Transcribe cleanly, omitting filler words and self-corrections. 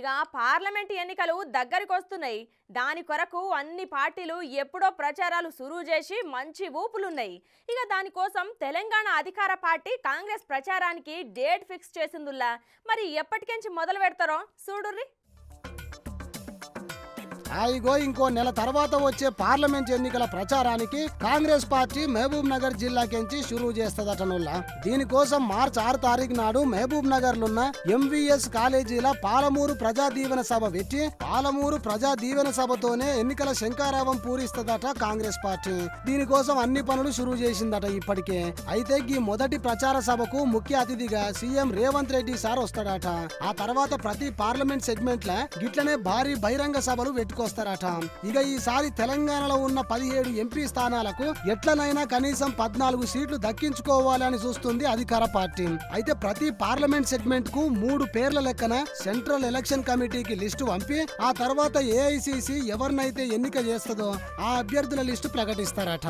ఇక పార్లమెంట్ ఎన్నికలు దగ్గరికి వస్తున్నాయి. దాని కొరకు అన్ని పార్టీలు ఎప్పుడో ప్రచారాలు సురువు చేసి మంచి ఊపులున్నాయి. ఇక దానికోసం తెలంగాణ అధికార పార్టీ కాంగ్రెస్ ప్రచారానికి డేట్ ఫిక్స్ చేసిందుల్లా. మరి ఎప్పటికెంచి మొదలు పెడతారో చూడుర్రి. ఇగో ఇంకో నెల తర్వాత వచ్చే పార్లమెంట్ ఎన్నికల ప్రచారానికి కాంగ్రెస్ పార్టీ మహబూబ్ నగర్ జిల్లాకెంచి షురువు చేస్తదటనుల్లా. దీనికోసం మార్చి 6 తారీఖు నాడు మహబూబ్ నగర్ లున్న ఎంవిఎస్ కాలేజీల పాలమూరు ప్రజా దీవెన సభ పెట్టి పాలమూరు ప్రజా దీవెన సభతోనే ఎన్నికల శంకారావం పూరిస్తదట కాంగ్రెస్ పార్టీ. దీనికోసం అన్ని పనులు షురువు చేసిందట ఇప్పటికే. అయితే ఈ మొదటి ప్రచార సభకు ముఖ్య అతిథిగా సీఎం రేవంత్ రెడ్డి సార్ వస్తాడట. ఆ తర్వాత ప్రతి పార్లమెంట్ సెగ్మెంట్ల గిట్లనే భారీ బహిరంగ సభలు పెట్టుకో వస్తారట. ఇక ఈసారి తెలంగాణలో ఉన్న 17 ఎంపీ స్థానాలకు ఎట్లనైనా కనీసం 14 సీట్లు దక్కించుకోవాలని చూస్తుంది అధికార పార్టీ. అయితే ప్రతి పార్లమెంట్ సెగ్మెంట్ కు 3 పేర్ల లెక్కన సెంట్రల్ ఎలక్షన్ కమిటీకి లిస్టు పంపి ఆ తర్వాత ఏఐసిసి ఎవరినైతే ఎన్నిక చేస్తుందో ఆ అభ్యర్థుల లిస్టు ప్రకటిస్తారట.